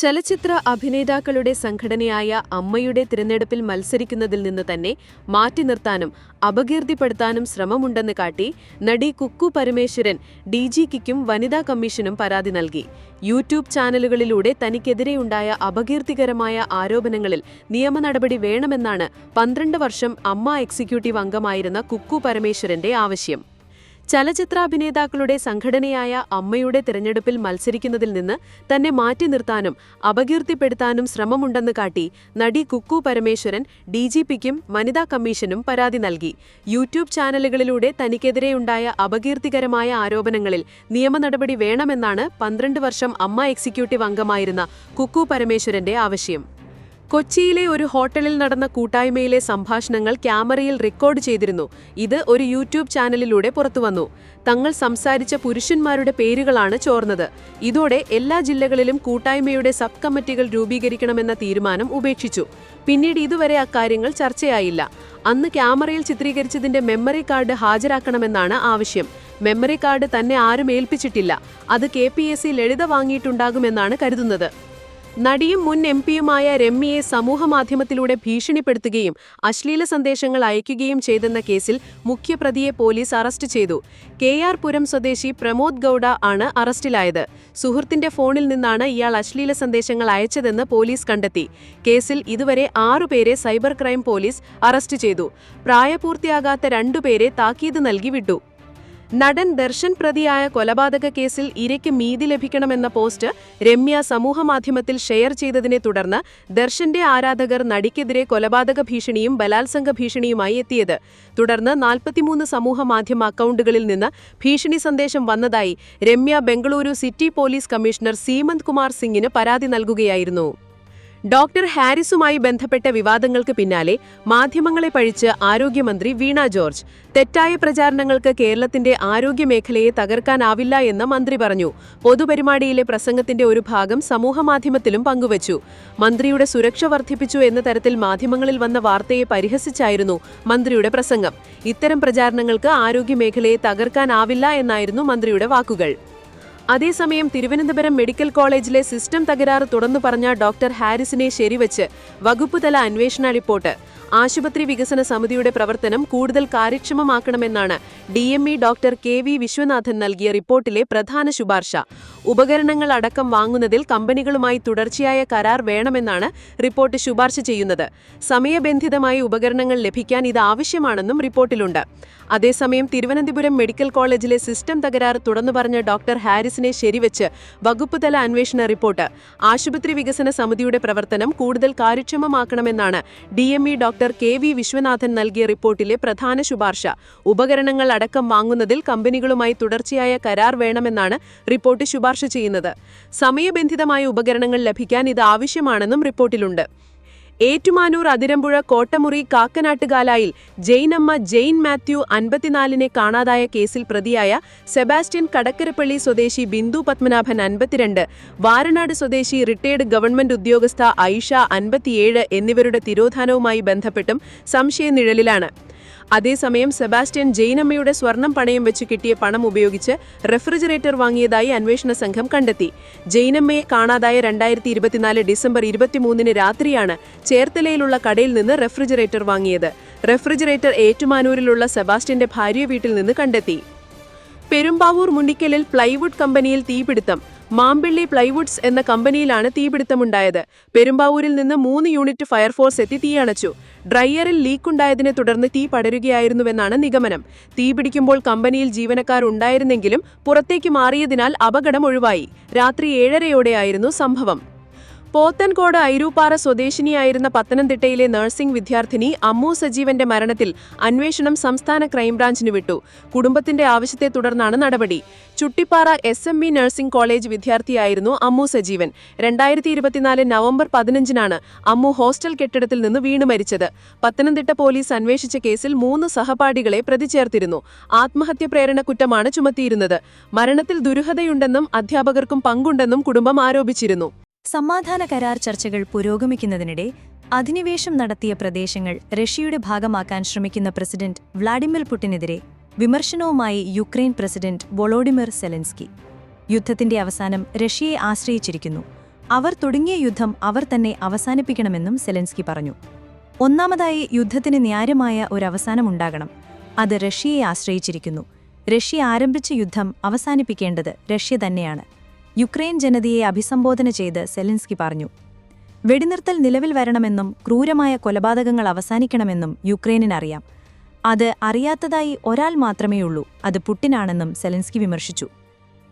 ചലച്ചിത്ര അഭിനേതാക്കളുടെ സംഘടനയായ അമ്മയുടെ തിരഞ്ഞെടുപ്പിൽ മത്സരിക്കുന്നതിൽ നിന്ന് തന്നെ മാറ്റി നിർത്താനും അപകീർത്തിപ്പെടുത്താനും ശ്രമമുണ്ടെന്ന് കാട്ടി നടി കുക്കു പരമേശ്വരൻ ഡിജിപിക്കും വനിതാ കമ്മീഷനും പരാതി നൽകി. യൂട്യൂബ് ചാനലുകളിലൂടെ തനിക്കെതിരെയുണ്ടായ അപകീർത്തികരമായ ആരോപണങ്ങളിൽ നിയമനടപടി വേണമെന്നാണ് 12 വർഷം അമ്മ എക്സിക്യൂട്ടീവ് അംഗമായിരുന്ന കുക്കു പരമേശ്വരന്റെ ആവശ്യം. ചലച്ചിത്രാഭിനേതാക്കളുടെ സംഘടനയായ അമ്മയുടെ തിരഞ്ഞെടുപ്പിൽ മത്സരിക്കുന്നതിൽ നിന്ന് തന്നെ മാറ്റി നിർത്താനും അപകീർത്തിപ്പെടുത്താനും ശ്രമമുണ്ടെന്ന് കാട്ടി നടി കുക്കു പരമേശ്വരൻ ഡിജിപിക്കും വനിതാ കമ്മീഷനും പരാതി നൽകി. യൂട്യൂബ് ചാനലുകളിലൂടെ തനിക്കെതിരെയുണ്ടായ അപകീർത്തികരമായ ആരോപണങ്ങളിൽ നിയമനടപടി വേണമെന്നാണ് 12 വർഷം അമ്മ എക്സിക്യൂട്ടീവ് അംഗമായിരുന്ന കുക്കു പരമേശ്വരന്റെ ആവശ്യം. കൊച്ചിയിലെ ഒരു ഹോട്ടലിൽ നടന്ന കൂട്ടായ്മയിലെ സംഭാഷണങ്ങൾ ക്യാമറയിൽ റെക്കോർഡ് ചെയ്തിരുന്നു. ഇത് ഒരു യൂട്യൂബ് ചാനലിലൂടെ പുറത്തുവന്നു. തങ്ങൾ സംസാരിച്ച പുരുഷന്മാരുടെ പേരുകളാണ് ചോർന്നത്. ഇതോടെ എല്ലാ ജില്ലകളിലും കൂട്ടായ്മയുടെ സബ് കമ്മിറ്റികൾ രൂപീകരിക്കണമെന്ന തീരുമാനം ഉപേക്ഷിച്ചു. പിന്നീട് ഇതുവരെ അക്കാര്യങ്ങൾ ചർച്ചയായില്ല. അന്ന് ക്യാമറയിൽ ചിത്രീകരിച്ചതിന്റെ മെമ്മറി കാർഡ് ഹാജരാക്കണമെന്നാണ് ആവശ്യം. മെമ്മറി കാർഡ് തന്നെ ആരും ഏൽപ്പിച്ചിട്ടില്ല. അത് KPSC ലളിത വാങ്ങിയിട്ടുണ്ടാകുമെന്നാണ് കരുതുന്നത്. നടിയും മുൻ MP-യുമായ രമ്യയെ സമൂഹമാധ്യമത്തിലൂടെ ഭീഷണിപ്പെടുത്തുകയും അശ്ലീല സന്ദേശങ്ങൾ അയക്കുകയും ചെയ്തെന്ന കേസിൽ മുഖ്യപ്രതിയെ പോലീസ് അറസ്റ്റ് ചെയ്തു. KR പുരം സ്വദേശി പ്രമോദ് ഗൌഡ ആണ് അറസ്റ്റിലായത്. സുഹൃത്തിന്റെ ഫോണിൽ നിന്നാണ് ഇയാൾ അശ്ലീല സന്ദേശങ്ങൾ അയച്ചതെന്ന് പോലീസ് കണ്ടെത്തി. കേസിൽ ഇതുവരെ 6 പേരെ സൈബർ ക്രൈം പോലീസ് അറസ്റ്റ് ചെയ്തു. പ്രായപൂർത്തിയാകാത്ത 2 പേരെ താക്കീത് നൽകി വിട്ടു. നടൻ ദർശൻ പ്രതിയായ കൊലപാതക കേസിൽ ഇരയ്ക്ക് നീതി ലഭിക്കണമെന്ന പോസ്റ്റ് രമ്യ സമൂഹമാധ്യമത്തിൽ ഷെയർ ചെയ്തതിനെ തുടർന്ന് ദർശന്റെ ആരാധകർ നടിക്കെതിരെ കൊലപാതക ഭീഷണിയും ബലാത്സംഗ ഭീഷണിയുമായി എത്തിയത്. തുടർന്ന് 43 സമൂഹമാധ്യമ അക്കൗണ്ടുകളിൽ നിന്ന് ഭീഷണി സന്ദേശം വന്നതായി Ramya Bengaluru city police commissioner Seemant Kumar സിംഗിന് പരാതി നൽകുകയായിരുന്നു. ഡോക്ടർ ഹാരിസുമായി ബന്ധപ്പെട്ട വിവാദങ്ങൾക്ക് പിന്നാലെ മാധ്യമങ്ങളെ പഴിച്ച് ആരോഗ്യമന്ത്രി വീണ ജോർജ്. തെറ്റായ പ്രചാരണങ്ങൾക്ക് കേരളത്തിന്റെ ആരോഗ്യമേഖലയെ തകർക്കാനാവില്ല എന്ന് മന്ത്രി പറഞ്ഞു. പൊതുപരിപാടിയിലെ പ്രസംഗത്തിന്റെ ഒരു ഭാഗം സമൂഹമാധ്യമത്തിലും പങ്കുവച്ചു. മന്ത്രിയുടെ സുരക്ഷ വർദ്ധിപ്പിച്ചു എന്ന തരത്തിൽ മാധ്യമങ്ങളിൽ വന്ന വാർത്തയെ പരിഹസിച്ചായിരുന്നു മന്ത്രിയുടെ പ്രസംഗം. ഇത്തരം പ്രചാരണങ്ങൾക്ക് ആരോഗ്യമേഖലയെ തകർക്കാനാവില്ല എന്നായിരുന്നു മന്ത്രിയുടെ വാക്കുകൾ. അതേസമയം തിരുവനന്തപുരം മെഡിക്കൽ കോളേജിലെ സിസ്റ്റം തകരാറ് തുറന്നു പറഞ്ഞ ഡോക്ടർ ഹാരിസിനെ ശരിവച്ച് വകുപ്പുതല അന്വേഷണ റിപ്പോർട്ട്. ആശുപത്രി വികസന സമിതിയുടെ പ്രവർത്തനം കൂടുതൽ കാര്യക്ഷമമാക്കണമെന്നാണ് DME ഡോക്ടർ KV വിശ്വനാഥൻ നൽകിയ റിപ്പോർട്ടിലെ പ്രധാന ശുപാർശ. ഉപകരണങ്ങൾ അടക്കം വാങ്ങുന്നതിൽ കമ്പനികളുമായി തുടർച്ചയായ കരാർ വേണമെന്നാണ് റിപ്പോർട്ട് ശുപാർശ ചെയ്യുന്നത്. സമയബന്ധിതമായി ഉപകരണങ്ങൾ ലഭിക്കാൻ ഇത് ആവശ്യമാണെന്നും റിപ്പോർട്ടിലുണ്ട്. അതേസമയം തിരുവനന്തപുരം മെഡിക്കൽ കോളേജിലെ സിസ്റ്റം തകരാറ് തുറന്നു പറഞ്ഞ ഡോക്ടർ ഹാരിസിനെ ശരിവച്ച് വകുപ്പുതല അന്വേഷണ റിപ്പോർട്ട്. ആശുപത്രി വികസന സമിതിയുടെ പ്രവർത്തനം കൂടുതൽ കാര്യക്ഷമമാക്കണമെന്നാണ് DME ഡോക്ടർ KV വിശ്വനാഥൻ നൽകിയ റിപ്പോർട്ടിലെ പ്രധാന ശുപാർശ. ഉപകരണങ്ങൾ അടക്കം വാങ്ങുന്നതിൽ കമ്പനികളുമായി തുടർച്ചയായ കരാർ വേണമെന്നാണ് റിപ്പോർട്ട് ശുപാർശ ചെയ്യുന്നത്. സമയബന്ധിതമായ ഉപകരണങ്ങൾ ലഭിക്കാൻ ഇത് ആവശ്യമാണെന്നും റിപ്പോർട്ടിലുണ്ട്. ഏറ്റുമാനൂർ അതിരമ്പുഴ കോട്ടമുറി കാക്കനാട്ടുകാലായിൽ ജെയിനമ്മ ജെയിൻ മാത്യു 54 കാണാതായ കേസിൽ പ്രതിയായ സെബാസ്റ്റ്യൻ കടക്കരപ്പള്ളി സ്വദേശി ബിന്ദു പത്മനാഭൻ 52, വാരനാട് സ്വദേശി റിട്ടയർഡ് ഗവൺമെന്റ് ഉദ്യോഗസ്ഥ ഐഷ 57 എന്നിവരുടെ തിരോധാനവുമായി ബന്ധപ്പെട്ടും സംശയനിഴലിലാണ്. അതേസമയം സെബാസ്റ്റ്യൻ ജെയിനമ്മയുടെ സ്വർണം പണയം വെച്ച് കിട്ടിയ പണം ഉപയോഗിച്ച് റെഫ്രിജറേറ്റർ വാങ്ങിയതായി അന്വേഷണ സംഘം കണ്ടെത്തി. ജെയിനമ്മയെ കാണാതായ 2024 ഡിസംബർ 23 രാത്രിയാണ് ചേർത്തലയിലുള്ള കടയിൽ നിന്ന് റെഫ്രിജറേറ്റർ വാങ്ങിയത്. റെഫ്രിജറേറ്റർ ഏറ്റുമാനൂരിലുള്ള സെബാസ്റ്റ്യന്റെ ഭാര്യ വീട്ടിൽ നിന്ന് കണ്ടെത്തി. പെരുമ്പാവൂർ മുണ്ടിക്കലിൽ പ്ലൈവുഡ് കമ്പനിയിൽ തീപിടുത്തം. മാമ്പിള്ളി പ്ലൈവുഡ്സ് എന്ന കമ്പനിയിലാണ് തീപിടുത്തമുണ്ടായത്. പെരുമ്പാവൂരിൽ നിന്ന് 3 യൂണിറ്റ് ഫയർഫോഴ്സ് എത്തി തീയണച്ചു. ഡ്രയറിൽ ലീക്കുണ്ടായതിനെ തുടർന്ന് തീ പടരുകയായിരുന്നുവെന്നാണ് നിഗമനം. തീപിടിക്കുമ്പോൾ കമ്പനിയിൽ ജീവനക്കാർ ഉണ്ടായിരുന്നെങ്കിലും പുറത്തേക്ക് മാറിയതിനാൽ അപകടം ഒഴിവായി. രാത്രി 7:30യോടെയായിരുന്നു സംഭവം. പോത്തൻകോട് ഐരൂപ്പാറ സ്വദേശിനിയായിരുന്ന പത്തനംതിട്ടയിലെ നഴ്സിംഗ് വിദ്യാർത്ഥിനി അമ്മു സജീവന്റെ മരണത്തിൽ അന്വേഷണം സംസ്ഥാന ക്രൈംബ്രാഞ്ചിന് വിട്ടു. കുടുംബത്തിന്റെ ആവശ്യത്തെ തുടർന്നാണ് നടപടി. ചുട്ടിപ്പാറ SMB നഴ്സിംഗ് കോളേജ് വിദ്യാർത്ഥിയായിരുന്നു അമ്മു സജീവൻ. 2024 നവംബർ 15-നാണ് അമ്മു ഹോസ്റ്റൽ കെട്ടിടത്തിൽ നിന്ന് വീണു മരിച്ചത്. പത്തനംതിട്ട പോലീസ് അന്വേഷിച്ച കേസിൽ 3 സഹപാഠികളെ പ്രതി ചേർത്തിരുന്നു. ആത്മഹത്യ പ്രേരണ കുറ്റമാണ് ചുമത്തിയിരുന്നത്. മരണത്തിൽ ദുരൂഹതയുണ്ടെന്നും അധ്യാപകർക്കും പങ്കുണ്ടെന്നും കുടുംബം ആരോപിച്ചിരുന്നു. സമാധാന കരാർ ചർച്ചകൾ പുരോഗമിക്കുന്നതിനിടെ അധിനിവേശം നടത്തിയ പ്രദേശങ്ങൾ റഷ്യയുടെ ഭാഗമാക്കാൻ ശ്രമിക്കുന്ന പ്രസിഡന്റ് വ്ളാഡിമിർ പുടിനെതിരെ വിമർശനവുമായി യുക്രൈൻ പ്രസിഡന്റ് വൊളോഡിമിർ സെലൻസ്കി. യുദ്ധത്തിന്റെ അവസാനം റഷ്യയെ ആശ്രയിച്ചിരിക്കുന്നു. അവർ തുടങ്ങിയ യുദ്ധം അവർ തന്നെ അവസാനിപ്പിക്കണമെന്നും സെലൻസ്കി പറഞ്ഞു. ഒന്നാമതായി, യുദ്ധത്തിന് ന്യായമായ ഒരവസാനമുണ്ടാകണം. അത് റഷ്യയെ ആശ്രയിച്ചിരിക്കുന്നു. റഷ്യ ആരംഭിച്ച യുദ്ധം അവസാനിപ്പിക്കേണ്ടത് റഷ്യ തന്നെയാണ്. യുക്രൈൻ ജനതയെ അഭിസംബോധന ചെയ്ത് സെലൻസ്കി പറഞ്ഞു. വെടിനിർത്തൽ നിലവിൽ വരണമെന്നും ക്രൂരമായ കൊലപാതകങ്ങൾ അവസാനിക്കണമെന്നും യുക്രൈനിനറിയാം. അത് അറിയാത്തതായി ഒരാൾ മാത്രമേയുള്ളൂ, അത് പുടിനാണെന്നും സെലൻസ്കി വിമർശിച്ചു.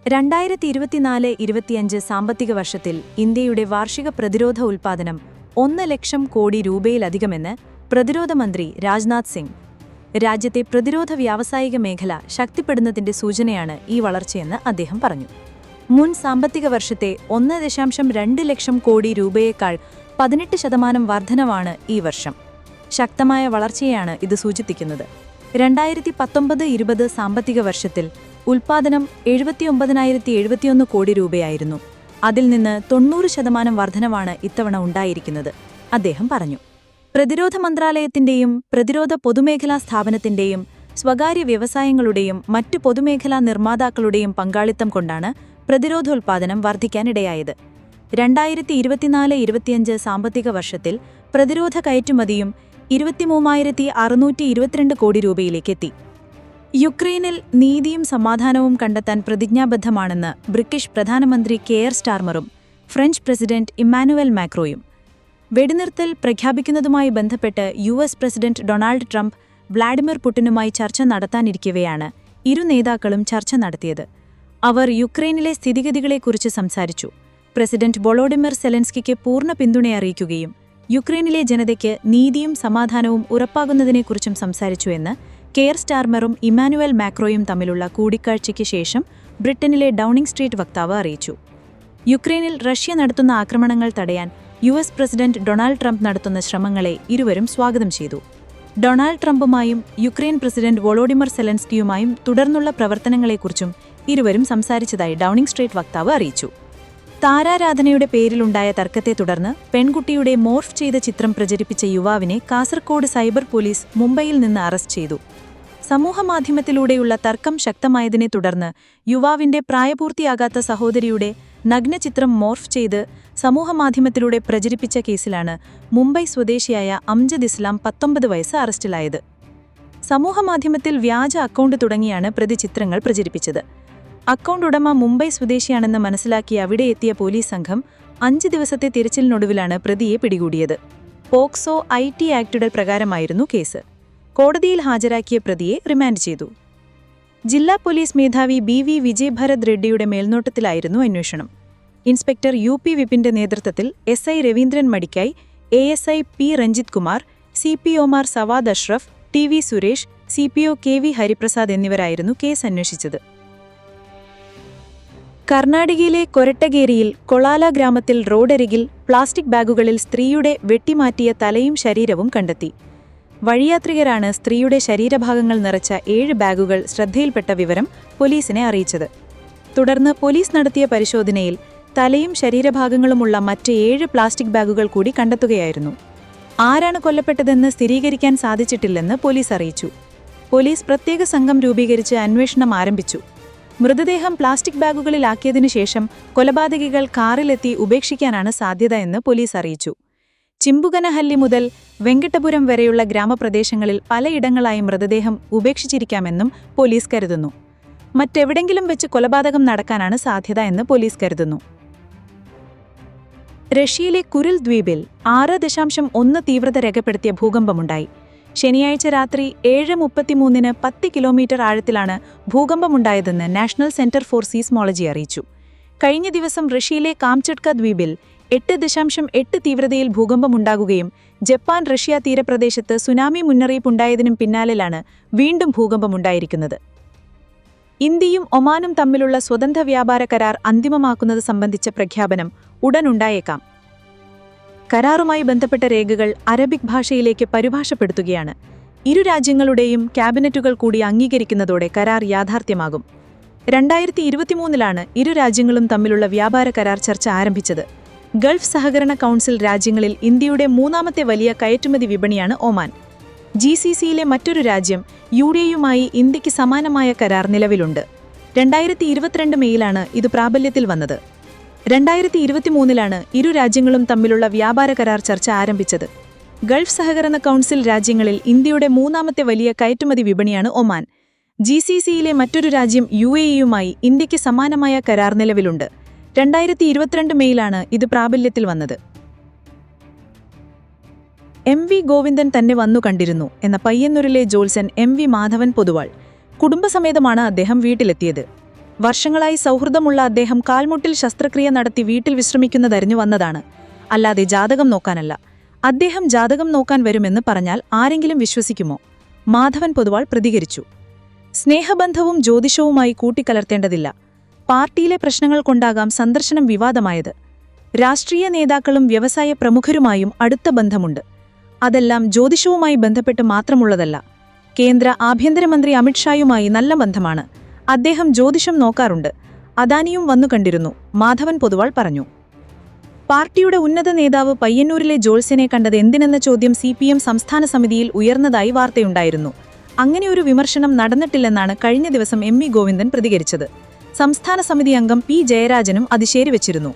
2024-25 സാമ്പത്തിക വർഷത്തിൽ ഇന്ത്യയുടെ വാർഷിക പ്രതിരോധ ഉൽപ്പാദനം 1 ലക്ഷം കോടി രൂപയിലധികമെന്ന് പ്രതിരോധ മന്ത്രി രാജ്നാഥ് സിംഗ്. രാജ്യത്തെ പ്രതിരോധ വ്യാവസായിക മേഖല ശക്തിപ്പെടുന്നതിന്റെ സൂചനയാണ് ഈ വളർച്ചയെന്ന് അദ്ദേഹം പറഞ്ഞു. മുൻ സാമ്പത്തിക വർഷത്തെ 1.2 ലക്ഷം കോടി രൂപയേക്കാൾ 18% വർധനവാണ് ഈ വർഷം. ശക്തമായ വളർച്ചയാണ് ഇത് സൂചിപ്പിക്കുന്നത്. 2019-20 സാമ്പത്തിക വർഷത്തിൽ ഉൽപ്പാദനം 79,071 കോടി രൂപയായിരുന്നു. അതിൽ നിന്ന് 90% വർധനവാണ് ഇത്തവണ ഉണ്ടായിരിക്കുന്നത്, അദ്ദേഹം പറഞ്ഞു. പ്രതിരോധ മന്ത്രാലയത്തിന്റെയും പ്രതിരോധ പൊതുമേഖലാ സ്ഥാപനത്തിന്റെയും സ്വകാര്യ വ്യവസായങ്ങളുടെയും മറ്റ് പൊതുമേഖലാ നിർമ്മാതാക്കളുടെയും പങ്കാളിത്തം കൊണ്ടാണ് പ്രതിരോധോൽപാദനം വർദ്ധിക്കാനിടയായത്. 2024-25 സാമ്പത്തിക വർഷത്തിൽ പ്രതിരോധ കയറ്റുമതിയും 23,622 കോടി രൂപയിലേക്കെത്തി. യുക്രൈനിൽ നീതിയും സമാധാനവും കണ്ടെത്താൻ പ്രതിജ്ഞാബദ്ധമാണെന്ന് ബ്രിട്ടീഷ് പ്രധാനമന്ത്രി കെയർ സ്റ്റാർമറും ഫ്രഞ്ച് പ്രസിഡന്റ് ഇമ്മാനുവൽ മാക്രോയും. വെടിനിർത്തൽ പ്രഖ്യാപിക്കുന്നതുമായി ബന്ധപ്പെട്ട് US president Donald Trump Vladimir പുടിനുമായി ചർച്ച നടത്താനിരിക്കവെയാണ് ഇരു നേതാക്കളും ചർച്ച നടത്തിയത്. അവർ യുക്രൈനിലെ സ്ഥിതിഗതികളെക്കുറിച്ച് സംസാരിച്ചു. പ്രസിഡന്റ് വൊളോഡിമിർ സെലൻസ്കിക്ക് പൂർണ്ണ പിന്തുണ അറിയിക്കുകയും യുക്രൈനിലെ ജനതയ്ക്ക് നീതിയും സമാധാനവും ഉറപ്പാകുന്നതിനെക്കുറിച്ചും സംസാരിച്ചു എന്ന് കെയർ സ്റ്റാർമറും ഇമ്മാനുവൽ മാക്രോയും തമ്മിലുള്ള കൂടിക്കാഴ്ചയ്ക്ക് ശേഷം ബ്രിട്ടനിലെ ഡൗണിംഗ് സ്ട്രീറ്റ് വക്താവ് അറിയിച്ചു. യുക്രൈനിൽ റഷ്യ നടത്തുന്ന ആക്രമണങ്ങൾ തടയാൻ US പ്രസിഡന്റ് ഡൊണാൾഡ് ട്രംപ് നടത്തുന്ന ശ്രമങ്ങളെ ഇരുവരും സ്വാഗതം ചെയ്തു. ഡൊണാൾഡ് ട്രംപുമായും യുക്രൈൻ പ്രസിഡന്റ് വൊളോഡിമിർ സെലൻസ്കിയുമായും തുടർന്നുള്ള പ്രവർത്തനങ്ങളെക്കുറിച്ചും ഇരുവരും സംസാരിച്ചതായി ഡൗണിംഗ് സ്ട്രീറ്റ് വക്താവ് അറിയിച്ചു. താരാരാധനയുടെ പേരിലുണ്ടായ തർക്കത്തെ തുടർന്ന് പെൺകുട്ടിയുടെ മോർഫ് ചെയ്ത ചിത്രം പ്രചരിപ്പിച്ച യുവാവിനെ കാസർകോട് സൈബർ പോലീസ് മുംബൈയിൽ നിന്ന് അറസ്റ്റ് ചെയ്തു. സമൂഹമാധ്യമത്തിലൂടെയുള്ള തർക്കം ശക്തമായതിനെ തുടർന്ന് യുവാവിന്റെ പ്രായപൂർത്തിയാകാത്ത സഹോദരിയുടെ നഗ്നചിത്രം മോർഫ് ചെയ്ത് സമൂഹമാധ്യമത്തിലൂടെ പ്രചരിപ്പിച്ച കേസിലാണ് മുംബൈ സ്വദേശിയായ അംജദ് ഇസ്ലാം 19 വയസ്സ് അറസ്റ്റിലായത്. സമൂഹമാധ്യമത്തിൽ വ്യാജ അക്കൗണ്ട് തുടങ്ങിയാണ് പ്രതി ചിത്രങ്ങൾ പ്രചരിപ്പിച്ചത്. അക്കൗണ്ട് ഉടമ മുംബൈ സ്വദേശിയാണെന്ന് മനസ്സിലാക്കി അവിടെ എത്തിയ പോലീസ് സംഘം 5 ദിവസത്തെ തിരച്ചിലിനൊടുവിലാണ് പ്രതിയെ പിടികൂടിയത്. പോക്സോ IT ആക്ടുകൾ പ്രകാരമായിരുന്നു കേസ്. കോടതിയിൽ ഹാജരാക്കിയ പ്രതിയെ റിമാൻഡ് ചെയ്തു. ജില്ലാ പോലീസ് മേധാവി BV വിജയഭരത് റെഡ്ഡിയുടെ മേൽനോട്ടത്തിലായിരുന്നു അന്വേഷണം. ഇൻസ്പെക്ടർ UP വിപിന്റെ നേതൃത്വത്തിൽ SI Raveendran മടിക്കായി, ASI P Ranjith Kumar, CPOമാർ Savad Ashraf, TV Suresh, CPO KV Hariprasad എന്നിവരായിരുന്നു കേസ് അന്വേഷിച്ചത്. കർണാടകയിലെ കൊരട്ടഗേരിയിൽ കൊളാല ഗ്രാമത്തിൽ റോഡരികിൽ പ്ലാസ്റ്റിക് ബാഗുകളിൽ സ്ത്രീയുടെ വെട്ടിമാറ്റിയ തലയും ശരീരവും കണ്ടെത്തി. വഴിയാത്രികരാണ് സ്ത്രീയുടെ ശരീരഭാഗങ്ങൾ നിറച്ച 7 ബാഗുകൾ ശ്രദ്ധയിൽപ്പെട്ട വിവരം പോലീസിനെ അറിയിച്ചത്. തുടർന്ന് പോലീസ് നടത്തിയ പരിശോധനയിൽ തലയും ശരീരഭാഗങ്ങളുമുള്ള മറ്റ് 7 പ്ലാസ്റ്റിക് ബാഗുകൾ കൂടി കണ്ടെത്തുകയായിരുന്നു. ആരാണ് കൊല്ലപ്പെട്ടതെന്ന് സ്ഥിരീകരിക്കാൻ സാധിച്ചിട്ടില്ലെന്ന് പോലീസ് അറിയിച്ചു. പോലീസ് പ്രത്യേക സംഘം രൂപീകരിച്ച് അന്വേഷണം ആരംഭിച്ചു. മൃതദേഹം പ്ലാസ്റ്റിക് ബാഗുകളിലാക്കിയതിനു ശേഷം കൊലപാതകികൾ കാറിലെത്തി ഉപേക്ഷിക്കാനാണ് സാധ്യത എന്ന് പോലീസ് അറിയിച്ചു. ചിമ്പുകനഹല്ലി മുതൽ വെങ്കട്ടപുരം വരെയുള്ള ഗ്രാമപ്രദേശങ്ങളിൽ പലയിടങ്ങളായി മൃതദേഹം ഉപേക്ഷിച്ചിരിക്കാമെന്നും പോലീസ് കരുതുന്നു. മറ്റെവിടെങ്കിലും വെച്ച് കൊലപാതകം നടക്കാനാണ് സാധ്യത എന്ന് പോലീസ് കരുതുന്നു. റഷ്യയിലെ കുരിൽ ദ്വീപിൽ 6.1 തീവ്രത രേഖപ്പെടുത്തിയ ഭൂകമ്പമുണ്ടായി. ശനിയാഴ്ച രാത്രി 7:33 10 കിലോമീറ്റർ ആഴത്തിലാണ് ഭൂകമ്പമുണ്ടായതെന്ന് നാഷണൽ സെന്റർ ഫോർ സീസ്മോളജി അറിയിച്ചു. കഴിഞ്ഞ ദിവസം റഷ്യയിലെ കാംചട്ക ദ്വീപിൽ 8.8 തീവ്രതയിൽ ഭൂകമ്പമുണ്ടാകുകയും ജപ്പാൻ റഷ്യ തീരപ്രദേശത്ത് സുനാമി മുന്നറിയിപ്പുണ്ടായതിനും പിന്നാലെയാണ് വീണ്ടും ഭൂകമ്പമുണ്ടായിരിക്കുന്നത്. ഇന്ത്യയും ഒമാനും തമ്മിലുള്ള സ്വതന്ത്ര വ്യാപാര കരാർ അന്തിമമാക്കുന്നത് സംബന്ധിച്ച പ്രഖ്യാപനം ഉടനുണ്ടായേക്കാം. കരാറുമായി ബന്ധപ്പെട്ട രേഖകൾ അറബിക് ഭാഷയിലേക്ക് പരിഭാഷപ്പെടുത്തുകയാണ്. ഇരു രാജ്യങ്ങളുടെയും ക്യാബിനറ്റുകൾ കൂടി അംഗീകരിക്കുന്നതോടെ കരാർ യാഥാർത്ഥ്യമാകും. 2023 ഇരു രാജ്യങ്ങളും തമ്മിലുള്ള വ്യാപാര കരാർ ചർച്ച ആരംഭിച്ചത്. ഗൾഫ് സഹകരണ കൗൺസിൽ രാജ്യങ്ങളിൽ ഇന്ത്യയുടെ 3ാമത്തെ വലിയ കയറ്റുമതി വിപണിയാണ് ഒമാൻ. GCCയിലെ മറ്റൊരു രാജ്യം UAEയുമായി ഇന്ത്യക്ക് സമാനമായ കരാർ നിലവിലുണ്ട്. 2022 മെയിലാണ് ഇത് പ്രാബല്യത്തിൽ വന്നത്. 2023 ഇരു രാജ്യങ്ങളും തമ്മിലുള്ള വ്യാപാര കരാർ ചർച്ച ആരംഭിച്ചത്. ഗൾഫ് സഹകരണ കൗൺസിൽ രാജ്യങ്ങളിൽ ഇന്ത്യയുടെ മൂന്നാമത്തെ വലിയ കയറ്റുമതി വിപണിയാണ് ഒമാൻ. GCCയിലെ മറ്റൊരു രാജ്യം UAEയുമായി ഇന്ത്യയ്ക്ക് സമാനമായ കരാർ നിലവിലുണ്ട്. 2022 മെയിലാണ് ഇത് പ്രാബല്യത്തിൽ വന്നത്. MV ഗോവിന്ദൻ തന്നെ വന്നു കണ്ടിരുന്നു എന്ന പയ്യന്നൂരിലെ ജോത്സ്യൻ MV മാധവൻ പൊതുവാൾ. കുടുംബസമേതമാണ് അദ്ദേഹം വീട്ടിലെത്തിയത്. വർഷങ്ങളായി സൗഹൃദമുള്ള അദ്ദേഹം കാൽമുട്ടിൽ ശസ്ത്രക്രിയ നടത്തി വീട്ടിൽ വിശ്രമിക്കുന്നതറിഞ്ഞു വന്നതാണ്, അല്ലാതെ ജാതകം നോക്കാനല്ല. അദ്ദേഹം ജാതകം നോക്കാൻ വരുമെന്ന് പറഞ്ഞാൽ ആരെങ്കിലും വിശ്വസിക്കുമോ? മാധവൻ പൊതുവാൾ പ്രതികരിച്ചു. സ്നേഹബന്ധവും ജ്യോതിഷവുമായി കൂട്ടിക്കലർത്തേണ്ടതില്ല. പാർട്ടിയിലെ പ്രശ്നങ്ങൾ കൊണ്ടാകാം സന്ദർശനം വിവാദമായത്. രാഷ്ട്രീയ നേതാക്കളും വ്യവസായ പ്രമുഖരുമായും അടുത്ത ബന്ധമുണ്ട്. അതെല്ലാം ജ്യോതിഷവുമായി ബന്ധപ്പെട്ട് മാത്രമുള്ളതല്ല. കേന്ദ്ര ആഭ്യന്തരമന്ത്രി അമിത്ഷായുമായി നല്ല ബന്ധമാണ്. അദ്ദേഹം ജ്യോതിഷം നോക്കാറുണ്ട്. അദാനിയും വന്നു കണ്ടിരുന്നു, മാധവൻ പൊതുവാൾ പറഞ്ഞു. പാർട്ടിയുടെ ഉന്നത നേതാവ് പയ്യന്നൂരിലെ ജോത്സ്യനെ കണ്ടത് എന്തിനെന്ന ചോദ്യം CPM സംസ്ഥാന സമിതിയിൽ ഉയർന്നതായി വാർത്തയുണ്ടായിരുന്നു. അങ്ങനെയൊരു വിമർശനം നടന്നിട്ടില്ലെന്നാണ് കഴിഞ്ഞ ദിവസം MV ഗോവിന്ദൻ പ്രതികരിച്ചത്. സംസ്ഥാന സമിതി അംഗം P ജയരാജനും അത് ശരിവച്ചിരുന്നു.